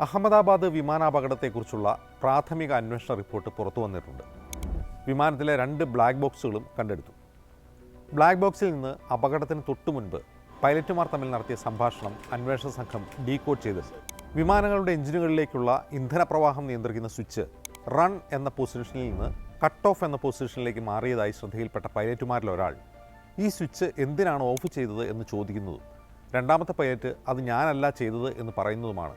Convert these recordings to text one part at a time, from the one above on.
അഹമ്മദാബാദ് വിമാനാപകടത്തെക്കുറിച്ചുള്ള പ്രാഥമിക അന്വേഷണ റിപ്പോർട്ട് പുറത്തു വന്നിട്ടുണ്ട്. വിമാനത്തിലെ 2 ബ്ലാക്ക് ബോക്സുകളും കണ്ടെടുത്തു. ബ്ലാക്ക് ബോക്സിൽ നിന്ന് അപകടത്തിന് തൊട്ടുമുൻപ് പൈലറ്റുമാർ തമ്മിൽ നടത്തിയ സംഭാഷണം അന്വേഷണ സംഘം ഡീകോഡ് ചെയ്തിട്ടുണ്ട്. വിമാനങ്ങളുടെ എഞ്ചിനുകളിലേക്കുള്ള ഇന്ധനപ്രവാഹം നിയന്ത്രിക്കുന്ന സ്വിച്ച് റൺ എന്ന പൊസിഷനിൽ നിന്ന് കട്ട് ഓഫ് എന്ന പൊസിഷനിലേക്ക് മാറിയതായി ശ്രദ്ധയിൽപ്പെട്ട പൈലറ്റുമാരിൽ ഒരാൾ ഈ സ്വിച്ച് എന്തിനാണ് ഓഫ് ചെയ്തത് എന്ന് ചോദിക്കുന്നതും രണ്ടാമത്തെ പൈലറ്റ് അത് ഞാനല്ല ചെയ്തത് എന്ന് പറയുന്നതുമാണ്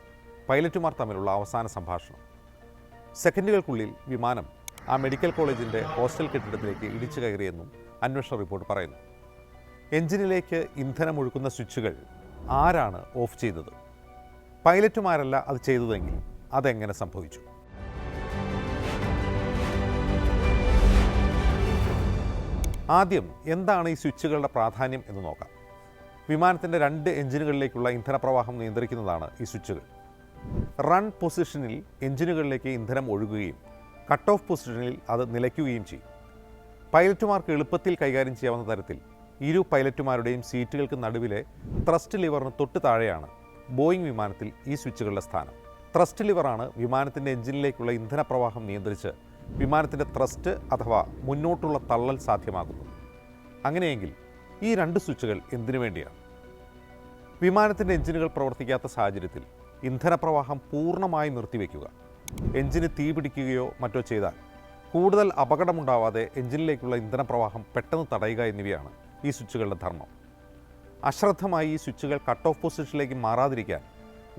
പൈലറ്റുമാർ തമ്മിലുള്ള അവസാന സംഭാഷണം. സെക്കൻഡുകൾക്കുള്ളിൽ വിമാനം ആ മെഡിക്കൽ കോളേജിൻ്റെ ഹോസ്റ്റൽ കെട്ടിടത്തിലേക്ക് ഇടിച്ചു കയറിയെന്നും അന്വേഷണ റിപ്പോർട്ട് പറയുന്നു. എഞ്ചിനിലേക്ക് ഇന്ധനമൊഴുക്കുന്ന സ്വിച്ചുകൾ ആരാണ് ഓഫ് ചെയ്തത്? പൈലറ്റുമാരല്ല അത് ചെയ്തതെങ്കിൽ അതെങ്ങനെ സംഭവിച്ചു? ആദ്യം എന്താണ് ഈ സ്വിച്ചുകളുടെ പ്രാധാന്യം എന്ന് നോക്കാം. വിമാനത്തിൻ്റെ 2 എഞ്ചിനുകളിലേക്കുള്ള ഇന്ധനപ്രവാഹം നിയന്ത്രിക്കുന്നതാണ് ഈ സ്വിച്ചുകൾ. റൺ പൊസിഷനിൽ എഞ്ചിനുകളിലേക്ക് ഇന്ധനം ഒഴുകുകയും കട്ട് ഓഫ് പൊസിഷനിൽ അത് നിലയ്ക്കുകയും ചെയ്യും. പൈലറ്റുമാർക്ക് എളുപ്പത്തിൽ കൈകാര്യം ചെയ്യാവുന്ന തരത്തിൽ ഇരു പൈലറ്റുമാരുടെയും സീറ്റുകൾക്ക് നടുവിലെ ത്രസ്റ്റ് ലിവറിന് തൊട്ട് താഴെയാണ് ബോയിങ് വിമാനത്തിൽ ഈ സ്വിച്ചുകളുടെ സ്ഥാനം. ത്രസ്റ്റ് ലിവറാണ് വിമാനത്തിൻ്റെ എഞ്ചിനിലേക്കുള്ള ഇന്ധനപ്രവാഹം നിയന്ത്രിച്ച് വിമാനത്തിൻ്റെ ത്രസ്റ്റ് അഥവാ മുന്നോട്ടുള്ള തള്ളൽ സാധ്യമാക്കുന്നത്. അങ്ങനെയെങ്കിൽ ഈ 2 സ്വിച്ചുകൾ എന്തിനു വേണ്ടിയാണ്? വിമാനത്തിൻ്റെ എഞ്ചിനുകൾ പ്രവർത്തിക്കാത്ത സാഹചര്യത്തിൽ ഇന്ധനപ്രവാഹം പൂർണ്ണമായും നിർത്തിവെക്കുക, എഞ്ചിന് തീ പിടിക്കുകയോ മറ്റോ ചെയ്താൽ കൂടുതൽ അപകടമുണ്ടാവാതെ എഞ്ചിനിലേക്കുള്ള ഇന്ധനപ്രവാഹം പെട്ടെന്ന് തടയുക എന്നിവയാണ് ഈ സ്വിച്ചുകളുടെ ധർമ്മം. അശ്രദ്ധമായി ഈ സ്വിച്ചുകൾ കട്ട് ഓഫ് പൊസിഷനിലേക്ക് മാറാതിരിക്കാൻ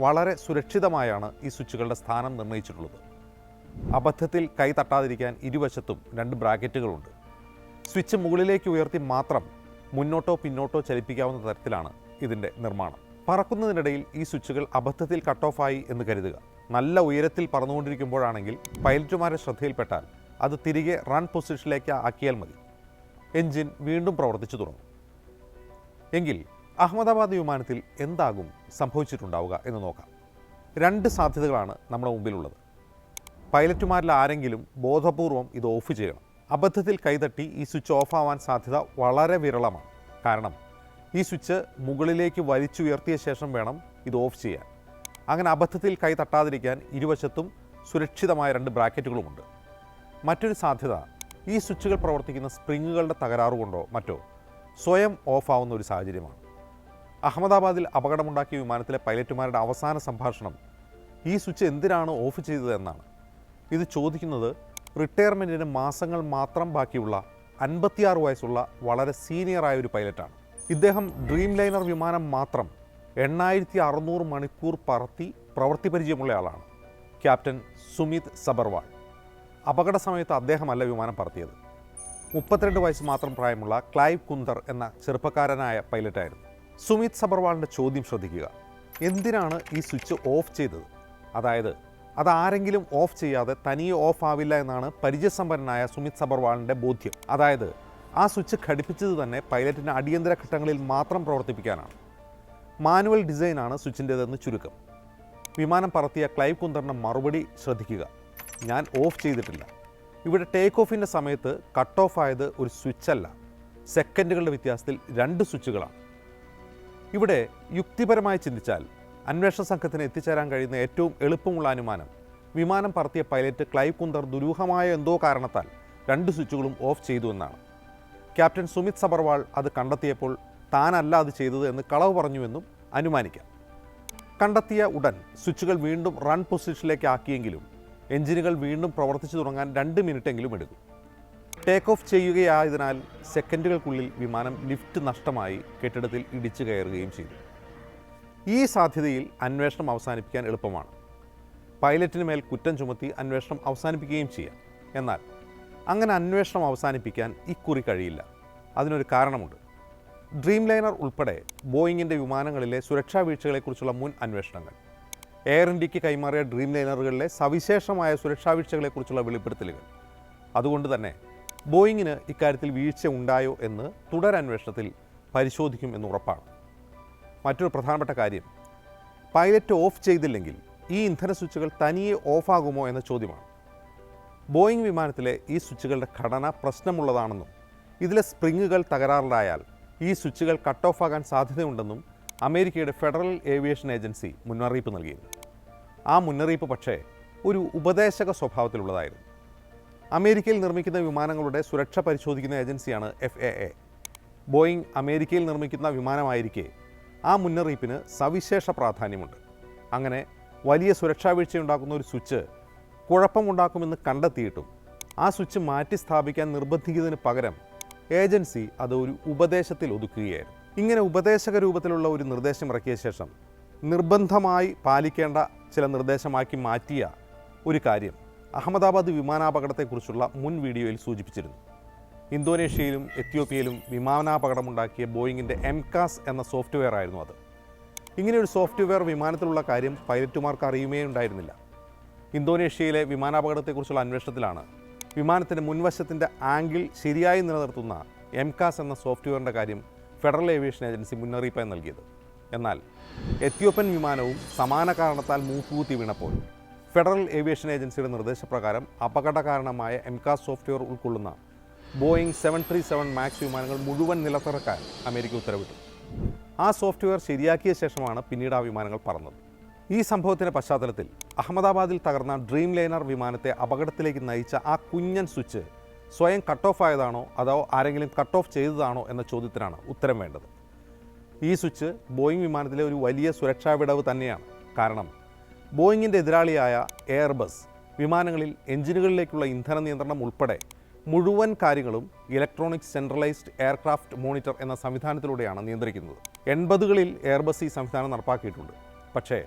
വളരെ സുരക്ഷിതമായാണ് ഈ സ്വിച്ചുകളുടെ സ്ഥാനം നിർണ്ണയിച്ചിട്ടുള്ളത്. അബദ്ധത്തിൽ കൈ തട്ടാതിരിക്കാൻ ഇരുവശത്തും 2 ബ്രാക്കറ്റുകളുണ്ട്. സ്വിച്ച് മുകളിലേക്ക് ഉയർത്തി മാത്രം മുന്നോട്ടോ പിന്നോട്ടോ ചലിപ്പിക്കാവുന്ന തരത്തിലാണ് ഇതിൻ്റെ നിർമ്മാണം. പറക്കുന്നതിനിടയിൽ ഈ സ്വിച്ചുകൾ അബദ്ധത്തിൽ കട്ട് ഓഫായി എന്ന് കരുതുക. നല്ല ഉയരത്തിൽ പറന്നുകൊണ്ടിരിക്കുമ്പോഴാണെങ്കിൽ പൈലറ്റുമാരെ ശ്രദ്ധയിൽപ്പെട്ടാൽ അത് തിരികെ റൺ പൊസിഷനിലേക്ക് ആക്കിയാൽ മതി. എൻജിൻ വീണ്ടും പ്രവർത്തിച്ചു തുടങ്ങും. എങ്കിൽ അഹമ്മദാബാദ് വിമാനത്തിൽ എന്താകും സംഭവിച്ചിട്ടുണ്ടാവുക എന്ന് നോക്കാം. 2 സാധ്യതകളാണ് നമ്മുടെ മുമ്പിലുള്ളത്. പൈലറ്റുമാരിൽ ആരെങ്കിലും ബോധപൂർവം ഇത് ഓഫ് ചെയ്യണം. അബദ്ധത്തിൽ കൈതട്ടി ഈ സ്വിച്ച് ഓഫാവാൻ സാധ്യത വളരെ വിരളമാണ്. കാരണം ഈ സ്വിച്ച് മുകളിലേക്ക് വലിച്ചുയർത്തിയ ശേഷം വേണം ഇത് ഓഫ് ചെയ്യാൻ. അങ്ങനെ അബദ്ധത്തിൽ കൈ തട്ടാതിരിക്കാൻ ഇരുവശത്തും സുരക്ഷിതമായ 2 ബ്രാക്കറ്റുകളുമുണ്ട്. മറ്റൊരു സാധ്യത ഈ സ്വിച്ചുകൾ പ്രവർത്തിക്കുന്ന സ്പ്രിങ്ങുകളുടെ തകരാറുകൊണ്ടോ മറ്റോ സ്വയം ഓഫാവുന്ന ഒരു സാഹചര്യമാണ്. അഹമ്മദാബാദിൽ അപകടമുണ്ടാക്കിയ വിമാനത്തിലെ പൈലറ്റുമാരുടെ അവസാന സംഭാഷണം ഈ സ്വിച്ച് എന്തിനാണ് ഓഫ് ചെയ്തത് എന്നാണ്. ഇത് ചോദിക്കുന്നത് റിട്ടയർമെൻറ്റിന് മാസങ്ങൾ മാത്രം ബാക്കിയുള്ള 56 വയസ്സുള്ള വളരെ സീനിയറായ ഒരു പൈലറ്റാണ്. ഇദ്ദേഹം ഡ്രീം ലൈനർ വിമാനം മാത്രം 8600 മണിക്കൂർ പറത്തി പ്രവൃത്തി പരിചയമുള്ള ആളാണ്. ക്യാപ്റ്റൻ സുമിത് സബർവാൾ. അപകട സമയത്ത് അദ്ദേഹമല്ല വിമാനം പറത്തിയത്. 32 വയസ്സ് മാത്രം പ്രായമുള്ള ക്ലൈവ് കുന്ദർ എന്ന ചെറുപ്പക്കാരനായ പൈലറ്റായിരുന്നു. സുമിത് സബർവാളിൻ്റെ ചോദ്യം ശ്രദ്ധിക്കുക. എന്തിനാണ് ഈ സ്വിച്ച് ഓഫ് ചെയ്തത്? അതായത് അതാരെങ്കിലും ഓഫ് ചെയ്യാതെ തനിയെ ഓഫ് ആവില്ല എന്നാണ് പരിചയസമ്പന്നനായ സുമിത് സബർവാളിൻ്റെ ബോധ്യം. അതായത് ആ സ്വിച്ച് ഘടിപ്പിച്ചത് തന്നെ പൈലറ്റിന് അടിയന്തര ഘട്ടങ്ങളിൽ മാത്രം പ്രവർത്തിപ്പിക്കാനാണ്. മാനുവൽ ഡിസൈനാണ് സ്വിച്ചിൻ്റേതെന്ന് ചുരുക്കം. വിമാനം പറത്തിയ ക്ലൈവ് കുന്ദറിൻ്റെ മറുപടി ശ്രദ്ധിക്കുക. ഞാൻ ഓഫ് ചെയ്തിട്ടില്ല. ഇവിടെ ടേക്ക് ഓഫിൻ്റെ സമയത്ത് കട്ട് ഓഫ് ആയത് ഒരു സ്വിച്ചല്ല, സെക്കൻഡുകളുടെ വ്യത്യാസത്തിൽ 2 സ്വിച്ചുകളാണ്. ഇവിടെ യുക്തിപരമായി ചിന്തിച്ചാൽ അന്വേഷണ സംഘത്തിന് എത്തിച്ചേരാൻ കഴിയുന്ന ഏറ്റവും എളുപ്പമുള്ള അനുമാനം വിമാനം പറത്തിയ പൈലറ്റ് ക്ലൈവ് കുന്ദർ ദുരൂഹമായ എന്തോ കാരണത്താൽ 2 സ്വിച്ചുകളും ഓഫ് ചെയ്തു എന്നാണ്. ക്യാപ്റ്റൻ സുമിത് സബർവാൾ അത് കണ്ടെത്തിയപ്പോൾ താനല്ല അത് ചെയ്തത് എന്ന് കളവ് പറഞ്ഞുവെന്നും അനുമാനിക്കാം. കണ്ടെത്തിയ ഉടൻ സ്വിച്ചുകൾ വീണ്ടും റൺ പൊസിഷനിലേക്ക് ആക്കിയെങ്കിലും എഞ്ചിനുകൾ വീണ്ടും പ്രവർത്തിച്ചു തുടങ്ങാൻ 2 മിനിറ്റെങ്കിലും എടുക്കും. ടേക്ക് ഓഫ് ചെയ്യുകയായതിനാൽ സെക്കൻഡുകൾക്കുള്ളിൽ വിമാനം ലിഫ്റ്റ് നഷ്ടമായി കെട്ടിടത്തിൽ ഇടിച്ചു കയറുകയും ചെയ്തു. ഈ സാധ്യതയിൽ അന്വേഷണം അവസാനിപ്പിക്കാൻ എളുപ്പമാണ്. പൈലറ്റിന് മേൽ കുറ്റം ചുമത്തി അന്വേഷണം അവസാനിപ്പിക്കുകയും ചെയ്യാം. എന്നാൽ അങ്ങനെ അന്വേഷണം അവസാനിപ്പിക്കാൻ ഇക്കുറി കഴിയില്ല. അതിനൊരു കാരണമുണ്ട്. ഡ്രീം ലൈനർ ഉൾപ്പെടെ ബോയിങ്ങിൻ്റെ വിമാനങ്ങളിലെ സുരക്ഷാ വീഴ്ചകളെക്കുറിച്ചുള്ള മുൻ അന്വേഷണങ്ങൾ, എയർ ഇന്ത്യക്ക് കൈമാറിയ ഡ്രീം ലൈനറുകളിലെ സവിശേഷമായ സുരക്ഷാ വീഴ്ചകളെക്കുറിച്ചുള്ള വെളിപ്പെടുത്തലുകൾ. അതുകൊണ്ട് തന്നെ ബോയിങ്ങിന് ഇക്കാര്യത്തിൽ വീഴ്ച ഉണ്ടായോ എന്ന് തുടരന്വേഷണത്തിൽ പരിശോധിക്കും എന്ന് ഉറപ്പാണ്. മറ്റൊരു പ്രധാനപ്പെട്ട കാര്യം, പൈലറ്റ് ഓഫ് ചെയ്തില്ലെങ്കിൽ ഈ ഇന്ധന സ്വിച്ചുകൾ തനിയെ ഓഫാകുമോ എന്ന ചോദ്യമാണ്. ബോയിങ് വിമാനത്തിലെ ഈ സ്വിച്ചുകളുടെ ഘടന പ്രശ്നമുള്ളതാണെന്നും ഇതിലെ സ്പ്രിങ്ങുകൾ തകരാറിലായാൽ ഈ സ്വിച്ചുകൾ കട്ട് ഓഫ് ആകാൻ സാധ്യതയുണ്ടെന്നും അമേരിക്കയുടെ ഫെഡറൽ ഏവിയേഷൻ ഏജൻസി മുന്നറിയിപ്പ് നൽകിയിരുന്നു. ആ മുന്നറിയിപ്പ് പക്ഷേ ഒരു ഉപദേശക സ്വഭാവത്തിലുള്ളതായിരുന്നു. അമേരിക്കയിൽ നിർമ്മിക്കുന്ന വിമാനങ്ങളുടെ സുരക്ഷ പരിശോധിക്കുന്ന ഏജൻസിയാണ് FAA. ബോയിങ് അമേരിക്കയിൽ നിർമ്മിക്കുന്ന വിമാനമായിരിക്കെ ആ മുന്നറിയിപ്പിന് സവിശേഷ പ്രാധാന്യമുണ്ട്. അങ്ങനെ വലിയ സുരക്ഷാ വീഴ്ചയുണ്ടാക്കുന്ന ഒരു സ്വിച്ച് കുഴപ്പമുണ്ടാക്കുമെന്ന് കണ്ടെത്തിയിട്ടും ആ സ്വിച്ച് മാറ്റി സ്ഥാപിക്കാൻ നിർബന്ധിക്കുന്നതിന് പകരം ഏജൻസി അത് ഒരു ഉപദേശത്തിൽ ഒതുക്കുകയായിരുന്നു. ഇങ്ങനെ ഉപദേശക രൂപത്തിലുള്ള ഒരു നിർദ്ദേശം ഇറക്കിയ ശേഷം നിർബന്ധമായി പാലിക്കേണ്ട ചില നിർദ്ദേശമാക്കി മാറ്റിയ ഒരു കാര്യം അഹമ്മദാബാദ് വിമാനാപകടത്തെക്കുറിച്ചുള്ള മുൻ വീഡിയോയിൽ സൂചിപ്പിച്ചിരുന്നു. ഇന്തോനേഷ്യയിലും എത്യോപ്യയിലും വിമാനാപകടമുണ്ടാക്കിയ ബോയിങ്ങിൻ്റെ MCAS എന്ന സോഫ്റ്റ്വെയർ ആയിരുന്നു അത്. ഇങ്ങനെയൊരു സോഫ്റ്റ്വെയർ വിമാനത്തിലുള്ള കാര്യം പൈലറ്റുമാർക്ക് അറിയുമേ ഉണ്ടായിരുന്നില്ല. ഇന്തോനേഷ്യയിലെ വിമാനാപകടത്തെക്കുറിച്ചുള്ള അന്വേഷണത്തിലാണ് വിമാനത്തിൻ്റെ മുൻവശത്തിൻ്റെ ആംഗിൾ ശരിയായി നിലനിർത്തുന്ന MCAS എന്ന സോഫ്റ്റ്വെയറിൻ്റെ കാര്യം ഫെഡറൽ ഏവിയേഷൻ ഏജൻസി മുന്നറിയിപ്പായി നൽകിയത്. എന്നാൽ എത്യോപ്യൻ വിമാനവും സമാന കാരണത്താൽ മൂക്കുകുത്തി വീണപ്പോൾ ഫെഡറൽ ഏവിയേഷൻ ഏജൻസിയുടെ നിർദ്ദേശപ്രകാരം അപകടകാരണമായ MCAS സോഫ്റ്റ്വെയർ ഉൾക്കൊള്ളുന്ന ബോയിങ് 737 MAX വിമാനങ്ങൾ മുഴുവൻ നിലത്തിറക്കാൻ അമേരിക്ക ഉത്തരവിട്ടു. ആ സോഫ്റ്റ്വെയർ ശരിയാക്കിയ ശേഷമാണ് പിന്നീട് ആ വിമാനങ്ങൾ പറന്നത്. ഈ സംഭവത്തിൻ്റെ പശ്ചാത്തലത്തിൽ അഹമ്മദാബാദിൽ തകർന്ന ഡ്രീം ലൈനർ വിമാനത്തെ അപകടത്തിലേക്ക് നയിച്ച ആ കുഞ്ഞൻ സ്വിച്ച് സ്വയം കട്ട് ഓഫ് ആയതാണോ അതോ ആരെങ്കിലും കട്ട് ഓഫ് ചെയ്തതാണോ എന്ന ചോദ്യത്തിനാണ് ഉത്തരം വേണ്ടത്. ഈ സ്വിച്ച് ബോയിങ് വിമാനത്തിലെ ഒരു വലിയ സുരക്ഷാ വിടവ് തന്നെയാണ്. കാരണം ബോയിങ്ങിൻ്റെ എതിരാളിയായ എയർബസ് വിമാനങ്ങളിൽ എഞ്ചിനുകളിലേക്കുള്ള ഇന്ധന നിയന്ത്രണം ഉൾപ്പെടെ മുഴുവൻ കാര്യങ്ങളും ഇലക്ട്രോണിക് സെൻട്രലൈസ്ഡ് എയർക്രാഫ്റ്റ് മോണിറ്റർ എന്ന സംവിധാനത്തിലൂടെയാണ് നിയന്ത്രിക്കുന്നത്. 80കളിൽ എയർബസ് ഈ സംവിധാനം നടപ്പാക്കിയിട്ടുണ്ട്. പക്ഷേ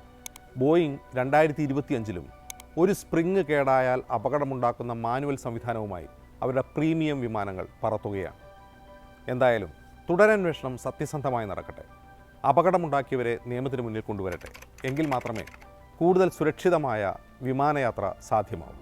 ബോയിങ് 2025ലും ഒരു സ്പ്രിങ് കേടായാൽ അപകടമുണ്ടാക്കുന്ന മാനുവൽ സംവിധാനവുമായി അവരുടെ പ്രീമിയം വിമാനങ്ങൾ പറത്തുകയാണ്. എന്തായാലും തുടരന്വേഷണം സത്യസന്ധമായി നടക്കട്ടെ. അപകടമുണ്ടാക്കിയവരെ നിയമത്തിന് മുന്നിൽ കൊണ്ടുവരട്ടെ. എങ്കിൽ മാത്രമേ കൂടുതൽ സുരക്ഷിതമായ വിമാനയാത്ര സാധ്യമാവൂ.